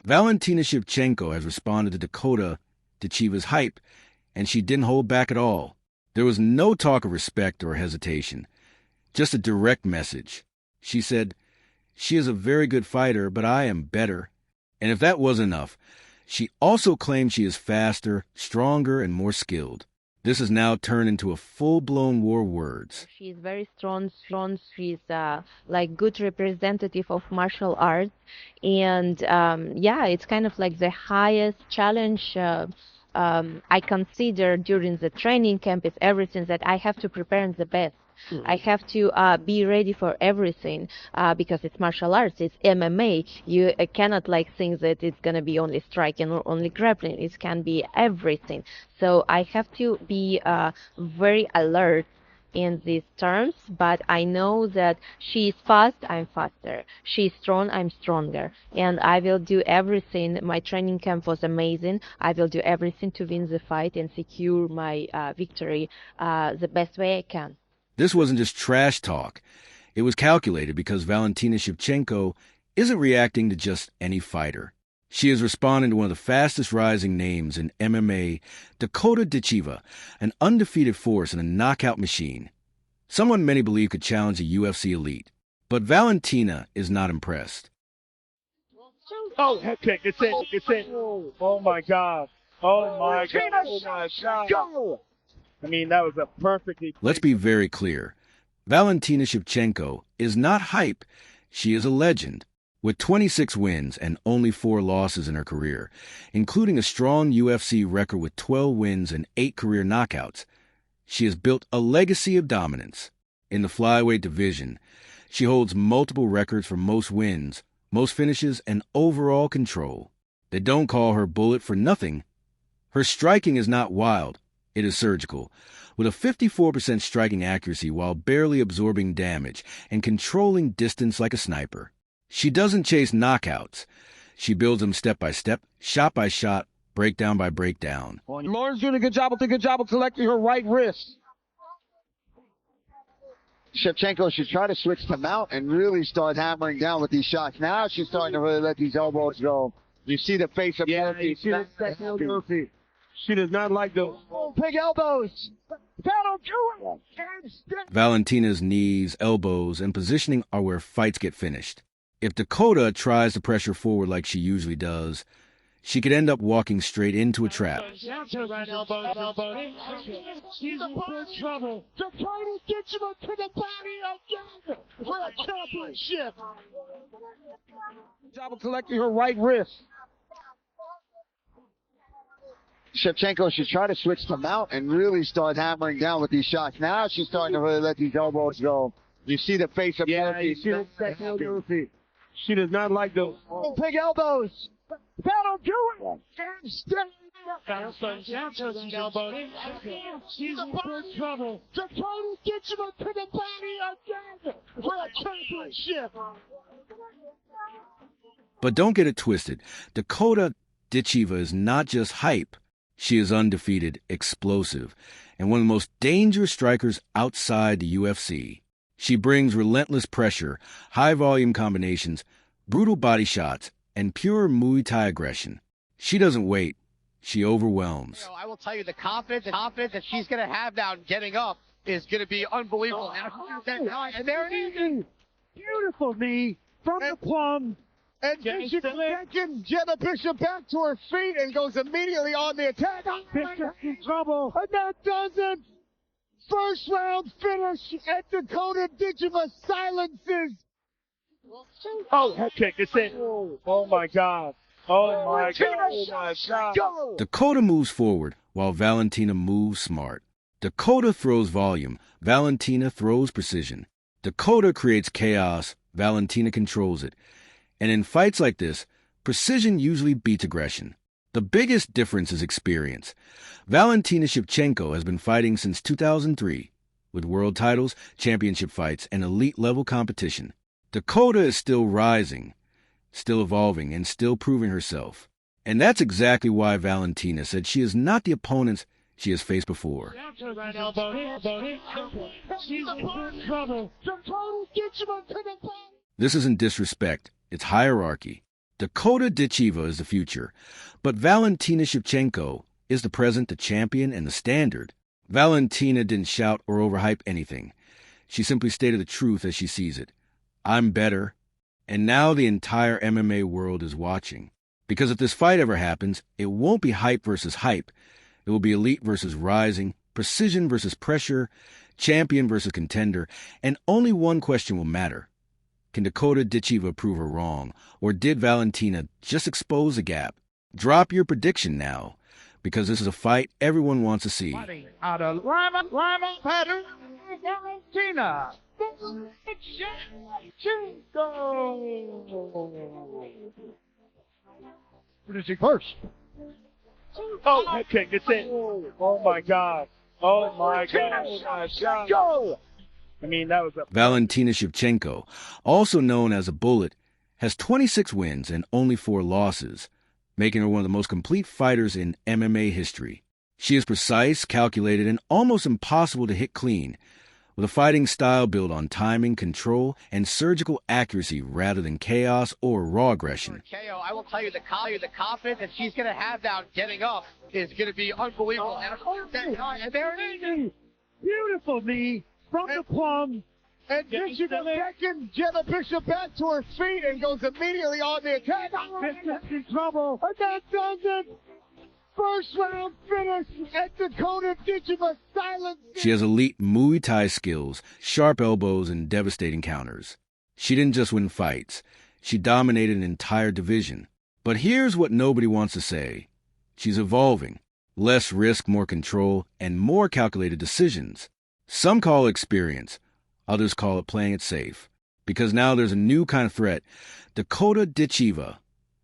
Valentina Shevchenko has responded to Dakota Ditcheva's hype, and she didn't hold back at all. There was no talk of respect or hesitation, just a direct message. She said, "She is a very good fighter, but I am better." And if that wasn't enough, she also claimed she is faster, stronger, and more skilled. This has now turned into a full-blown war of words. She's very strong. She's like good representative of martial arts, and yeah, it's kind of like the highest challenge I consider during the training camp is everything that I have to prepare in the best. I have to be ready for everything because it's martial arts, it's MMA. You cannot like think that it's gonna be only striking or only grappling. It can be everything. So I have to be very alert in these terms, but I know that she is fast, I'm faster. She's strong, I'm stronger. And I will do everything. My training camp was amazing. I will do everything to win the fight and secure my victory the best way I can. This wasn't just trash talk. It was calculated because Valentina Shevchenko isn't reacting to just any fighter. She is responding to one of the fastest rising names in MMA, Dakota Ditcheva, an undefeated force and a knockout machine. Someone many believe could challenge the UFC elite. But Valentina is not impressed. Oh, head kick. It's in. It's in. Oh, my God. Oh, my God. Oh, my God. I mean, that was a perfectly... Let's be very clear. Valentina Shevchenko is not hype. She is a legend. With 26 wins and only 4 losses in her career, including a strong UFC record with 12 wins and 8 career knockouts, she has built a legacy of dominance. In the flyweight division, she holds multiple records for most wins, most finishes, and overall control. They don't call her Bullet for nothing. Her striking is not wild. It is surgical, with a 54% striking accuracy while barely absorbing damage and controlling distance like a sniper. She doesn't chase knockouts. She builds them step by step, shot by shot, breakdown by breakdown. Lauren's doing a good job of collecting her right wrist. Shevchenko should try to switch to mount and really start hammering down with these shots. Now she's starting to really let these elbows go. You see the face of Murphy. You see the second Murphy. She does not like those. Oh, big elbows. That'll do it. Valentina's knees, elbows, and positioning are where fights get finished. If Dakota tries to pressure forward like she usually does, she could end up walking straight into a trap. She's in trouble. Dakota Ditcheva to the body again for a championship. Job of collecting her right wrist. Shevchenko should try to switch to mount and really start hammering down with these shots. Now she's starting to really let these elbows go. You see the face of Murphy. You see the second Murphy. She does not like those. Oh, big elbows. That'll do it. She's in big trouble. Dakota Ditcheva to the body again for a championship. But don't get it twisted. Dakota Ditcheva is not just hype. She is undefeated, explosive, and one of the most dangerous strikers outside the UFC. She brings relentless pressure, high-volume combinations, brutal body shots, and pure Muay Thai aggression. She doesn't wait. She overwhelms. You know, I will tell you, the confidence that she's going to have now getting up is going to be unbelievable. And there it is. Beautiful knee from the plum. And Bishop Jenna Bishop back to her feet and goes immediately on the attack. Bishop in trouble. And that does it. First round finish, and Dakota Ditcheva silences. Oh, head kick. It's in. Oh, my God. Oh, my God. Oh, my God. Dakota moves forward while Valentina moves smart. Dakota throws volume. Valentina throws precision. Dakota creates chaos. Valentina controls it. And in fights like this, precision usually beats aggression. The biggest difference is experience. Valentina Shevchenko has been fighting since 2003, with world titles, championship fights, and elite-level competition. Dakota is still rising, still evolving, and still proving herself. And that's exactly why Valentina said she is not the opponent she has faced before. This isn't disrespect, it's hierarchy. Dakota Ditcheva is the future, but Valentina Shevchenko is the present, the champion, and the standard. Valentina didn't shout or overhype anything. She simply stated the truth as she sees it. I'm better. And now the entire MMA world is watching. Because if this fight ever happens, it won't be hype versus hype. It will be elite versus rising, precision versus pressure, champion versus contender, and only one question will matter. Can Dakota Ditcheva prove her wrong, or did Valentina just expose a gap? Drop your prediction now, because this is a fight everyone wants to see. Out of rival pattern, Valentina Shevchenko. Producing first. Oh, head kick. It's in. Oh my God. Oh my God. Go. I mean, that was a... Valentina Shevchenko, also known as a Bullet, has 26 wins and only 4 losses, making her one of the most complete fighters in MMA history. She is precise, calculated, and almost impossible to hit clean, with a fighting style built on timing, control, and surgical accuracy rather than chaos or raw aggression. KO, I will tell you, the confidence that she's going to have now getting up is going to be unbelievable. And there it is. Beautiful knee from the plum. And Ditcheva second Jenna Bishop back to her feet and goes immediately on the attack. Biscuit's in trouble. And that does it. First round finish at Dakota Ditcheva silence. She has elite Muay Thai skills, sharp elbows, and devastating counters. She didn't just win fights. She dominated an entire division. But here's what nobody wants to say. She's evolving. Less risk, more control, and more calculated decisions. Some call it experience. Others call it playing it safe. Because now there's a new kind of threat. Dakota Ditcheva.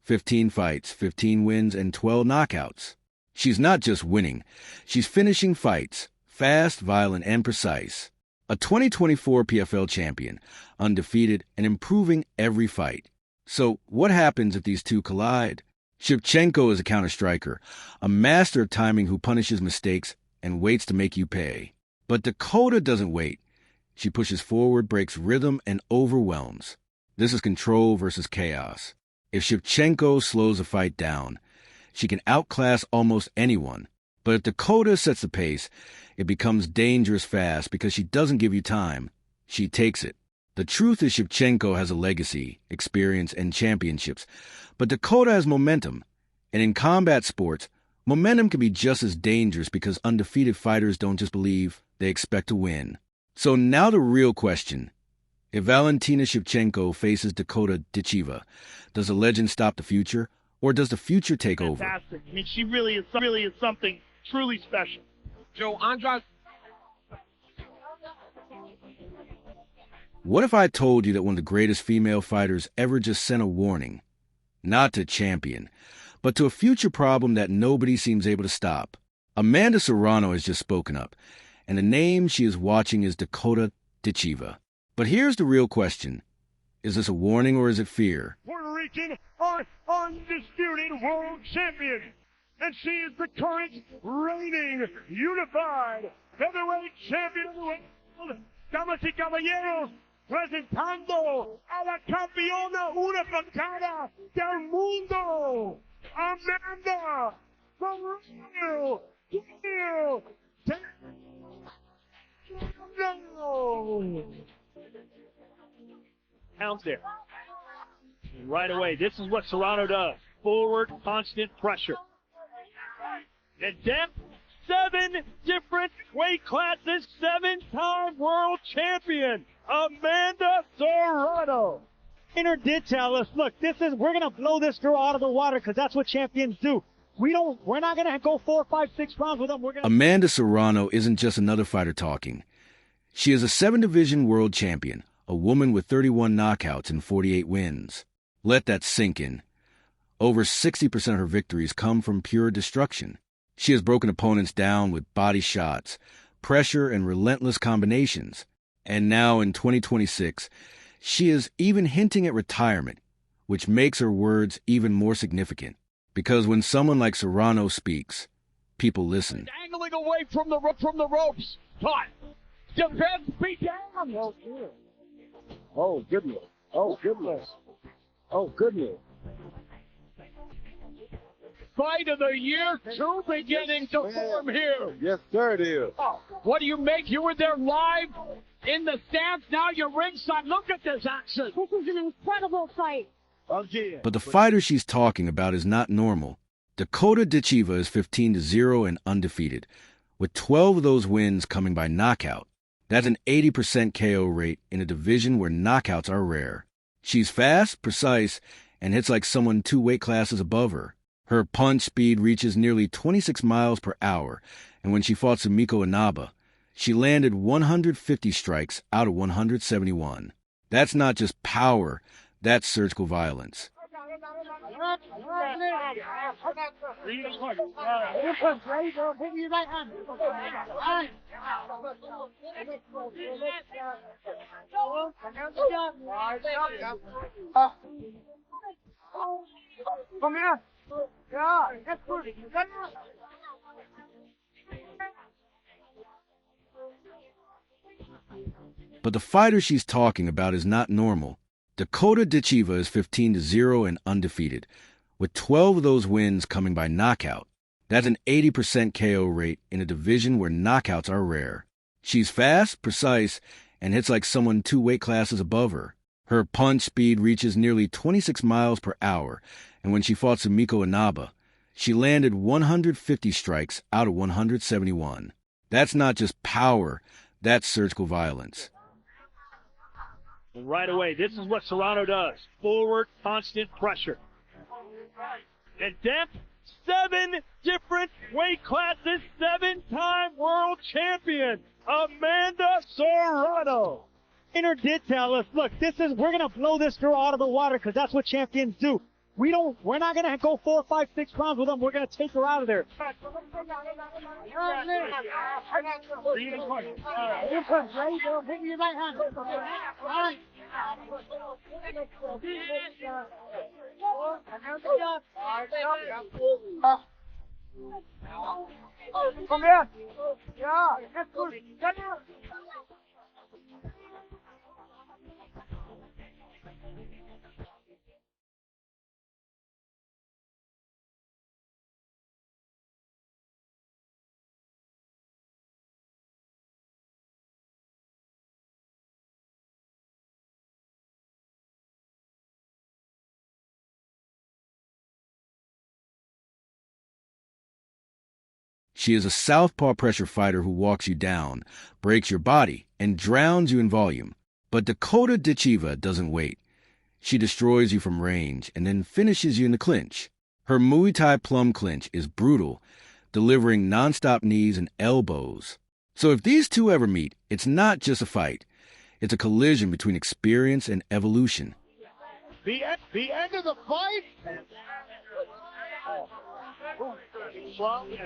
15 fights, 15 wins, and 12 knockouts. She's not just winning. She's finishing fights. Fast, violent, and precise. A 2024 PFL champion. Undefeated and improving every fight. So what happens if these two collide? Shevchenko is a counter-striker. A master of timing who punishes mistakes and waits to make you pay. But Dakota doesn't wait. She pushes forward, breaks rhythm, and overwhelms. This is control versus chaos. If Shevchenko slows the fight down, she can outclass almost anyone. But if Dakota sets the pace, it becomes dangerous fast because she doesn't give you time. She takes it. The truth is Shevchenko has a legacy, experience, and championships. But Dakota has momentum. And in combat sports, momentum can be just as dangerous because undefeated fighters don't just believe, they expect to win. So now the real question. If Valentina Shevchenko faces Dakota Ditcheva, does the legend stop the future, or does the future take over? Fantastic. I mean, she really is something truly special. Joe, Andrade. What if I told you that one of the greatest female fighters ever just sent a warning? Not to champion, but to a future problem that nobody seems able to stop. Amanda Serrano has just spoken up, and the name she is watching is Dakota Ditcheva. But here's the real question. Is this a warning or is it fear? Puerto Rican, our undisputed world champion. And she is the current reigning unified heavyweight champion of the world. Damas y caballeros, presentando a la campeona unificada del mundo, Amanda Serrano. Pounds there. And right away, this is what Serrano does. Forward, constant pressure. And depth, 7 different weight classes, 7-time world champion, Amanda Serrano. Trainer did tell us, look, we're gonna blow this girl out of the water because that's what champions do. We're not gonna go 4, 5, 6 rounds with them. Amanda Serrano isn't just another fighter talking. She is a 7-division world champion, a woman with 31 knockouts and 48 wins. Let that sink in. Over 60% of her victories come from pure destruction. She has broken opponents down with body shots, pressure, and relentless combinations. And now in 2026, she is even hinting at retirement, which makes her words even more significant. Because when someone like Serrano speaks, people listen. Angling away from the ropes. Caught. Defense beat down. Oh, goodness. Oh, goodness. Oh, goodness. fight of the year, two beginning to form here. Yes, sir, it is. What do you make? You were there live in the stands. Now you're ringside. Look at this action. This is an incredible fight. But the fighter she's talking about is not normal. Dakota Ditcheva is 15-0 and undefeated, with 12 of those wins coming by knockout. That's an 80% KO rate in a division where knockouts are rare. She's fast, precise, and hits like someone 2 weight classes above her. Her punch speed reaches nearly 26 miles per hour, and when she fought Sumiko Inaba, she landed 150 strikes out of 171. That's not just power, that's surgical violence. Come here. Yeah, that's good. But the fighter she's talking about is not normal. Dakota Ditcheva is 15-0 and undefeated, with 12 of those wins coming by knockout. That's an 80% KO rate in a division where knockouts are rare. She's fast, precise, and hits like someone 2 weight classes above her. Her punch speed reaches nearly 26 miles per hour, and when she fought Sumiko Inaba, she landed 150 strikes out of 171. That's not just power, that's surgical violence. Right away, this is what Serrano does. Forward, constant pressure. And depth, 7 different weight classes, 7-time world champion, Amanda Serrano. Trainer did tell us, look, we're gonna blow this girl out of the water because that's what champions do. We're not gonna go 4, 5, 6 rounds with them. We're gonna take her out of there. Come here. Yeah, that's good. She is a southpaw pressure fighter who walks you down, breaks your body, and drowns you in volume. But Dakota Ditcheva doesn't wait. She destroys you from range and then finishes you in the clinch. Her Muay Thai plum clinch is brutal, delivering nonstop knees and elbows. So if these two ever meet, it's not just a fight. It's a collision between experience and evolution. The end of the fight. And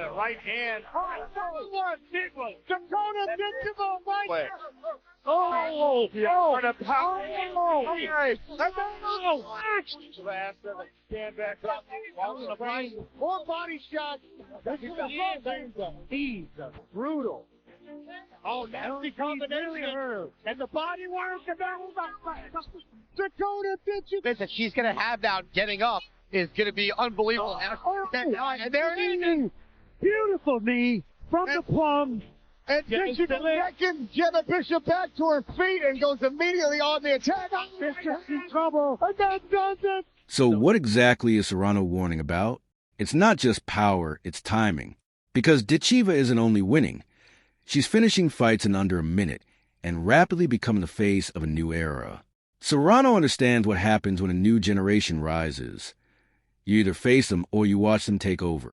a right hand. Dakota Ditcheva right. Oh, what a power. Stand back up. More body shots. He's brutal. Oh, nasty combination. And the body work. Dakota Ditcheva. Listen, she's going to have now getting up is going to be unbelievable. And there it is. Beautiful knee from the plum. And Ditcheva seconds Jenna Bishop back to her feet and goes immediately on the attack. Bishop's in trouble. And that does it. So what exactly is Serrano warning about? It's not just power, it's timing. Because Ditcheva isn't only winning. She's finishing fights in under a minute and rapidly becoming the face of a new era. Serrano understands what happens when a new generation rises. You either face them or you watch them take over.